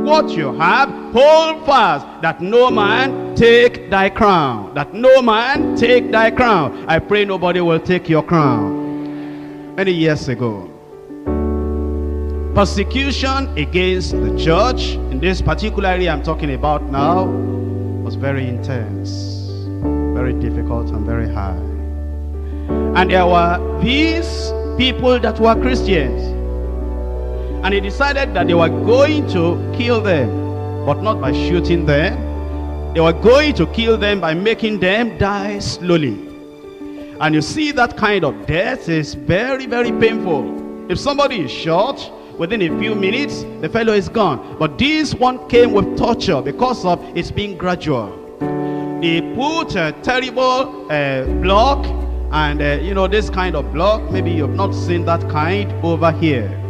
What you have, hold fast, that no man take thy crown. That no man take thy crown. I pray nobody will take your crown. Many years ago, persecution against the church, in this particular area I'm talking about now, was very intense, very difficult and very high. And there were these people that were Christians, and he decided that they were going to kill them, but not by shooting them. They were going to kill them by making them die slowly. And you see, that kind of death is very, very painful. If somebody is shot, within a few minutes, the fellow is gone. But this one came with torture because of its being gradual. They put a terrible block, and you know, this kind of block, maybe you've not seen that kind over here.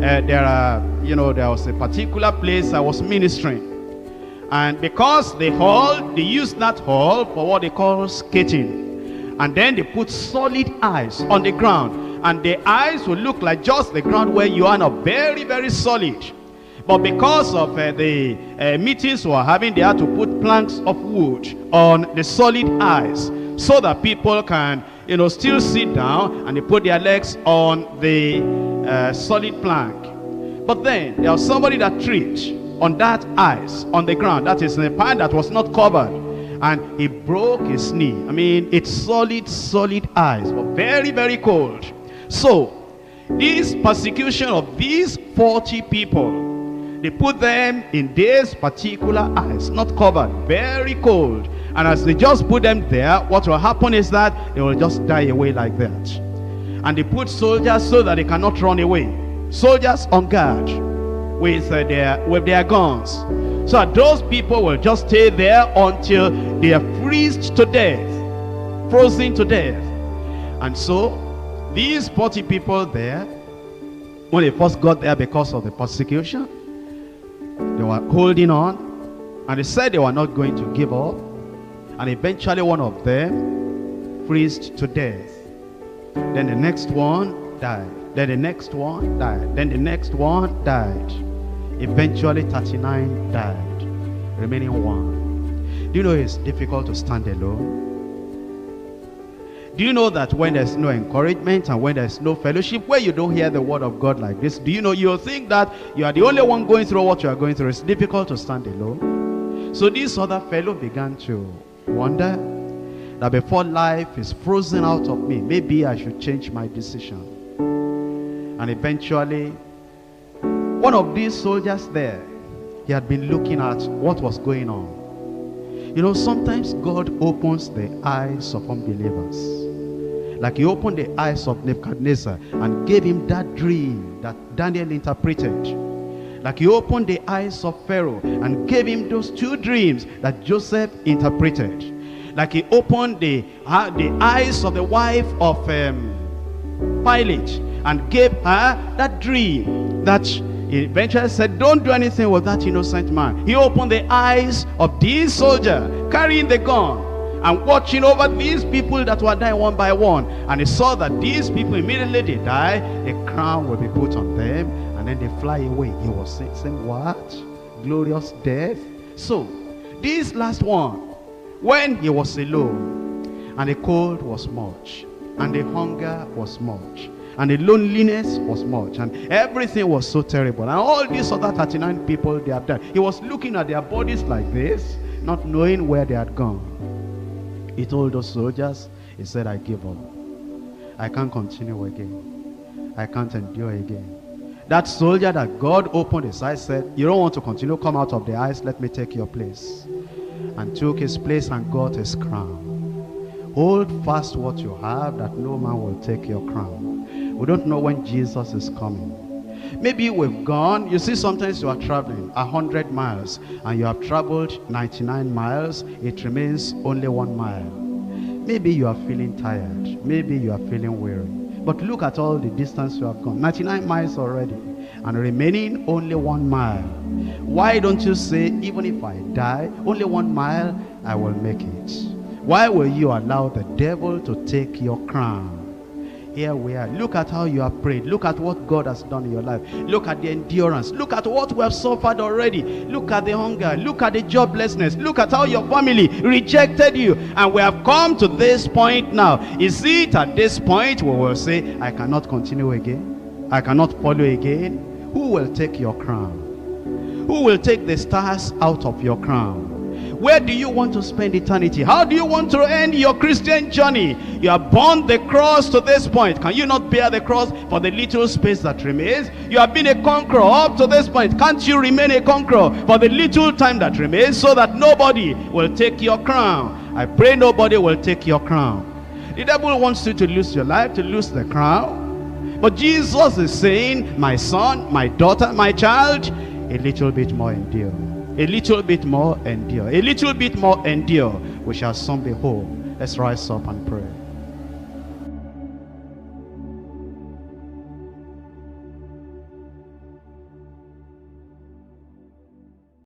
There was a particular place I was ministering, and because the hall, they used that hall for what they call skating, and then they put solid ice on the ground, and the ice will look like just the ground where you are now, very, very solid. But because of the meetings we were having, they had to put planks of wood on the solid ice so that people can, you know, still sit down, and they put their legs on the solid plank. But then there was somebody that tripped on that ice on the ground, that is in a pan that was not covered, and he broke his knee. I mean, it's solid ice, but very, very cold. So this persecution of these 40 people, they put them in this particular ice, not covered, very cold. And as they just put them there, what will happen is that they will just die away like that. And they put soldiers so that they cannot run away. Soldiers on guard with their guns. So that those people will just stay there until they are freezed to death, frozen to death. And so these 40 people there, when they first got there because of the persecution, they were holding on, and they said they were not going to give up. And eventually one of them freezed to death. Then the next one died. Then the next one died. Then the next one died. Eventually 39 died, remaining one. Do you know it's difficult to stand alone? Do you know that when there's no encouragement and when there's no fellowship, where you don't hear the word of God like this, do you know, you'll think that you are the only one going through what you are going through. It's difficult to stand alone. So this other fellow began to wonder that before life is frozen out of me, maybe I should change my decision. And eventually, one of these soldiers there, he had been looking at what was going on. You know, sometimes God opens the eyes of unbelievers. Like he opened the eyes of Nebuchadnezzar and gave him that dream that Daniel interpreted. Like he opened the eyes of Pharaoh and gave him those two dreams that Joseph interpreted. Like he opened the eyes of the wife of Pilate and gave her that dream that he eventually said, don't do anything with that innocent man. He opened the eyes of this soldier carrying the gun and watching over these people that were dying one by one. And he saw that these people, immediately they die, the crown will be put on them, and then they fly away. He was saying, what? Glorious death? So, this last one, when he was alone, and the cold was much, and the hunger was much, and the loneliness was much, and everything was so terrible, and all these other 39 people, they have died. He was looking at their bodies like this, not knowing where they had gone. He told those soldiers, he said, I give up. I can't continue again. I can't endure again. That soldier that God opened his eyes said, you don't want to continue, come out of the ice, let me take your place. And took his place and got his crown. Hold fast what you have, that no man will take your crown. We don't know when Jesus is coming. Maybe we've gone, you see, sometimes you are traveling 100 miles and you have traveled 99 miles, it remains only 1 mile. Maybe you are feeling tired, maybe you are feeling weary, but look at all the distance you have gone, 99 miles already, and remaining only 1 mile. Why don't you say, even if I die, only 1 mile, I will make it? Why will you allow the devil to take your crown? Here we are. Look at how you have prayed. Look at what God has done in your life. Look at the endurance. Look at what we have suffered already. Look at the hunger. Look at the joblessness. Look at how your family rejected you. And we have come to this point now. Is it at this point we will say, I cannot continue again? I cannot follow again? Who will take your crown? Who will take the stars out of your crown? Where do you want to spend eternity? How do you want to end your Christian journey? You have borne the cross to this point. Can you not bear the cross for the little space that remains? You have been a conqueror up to this point. Can't you remain a conqueror for the little time that remains, so that nobody will take your crown? I pray nobody will take your crown. The devil wants you to lose your life, to lose the crown. But Jesus is saying, my son, my daughter, my child, a little bit more endure. A little bit more endure. A little bit more endure. We shall soon be whole. Let's rise up and pray.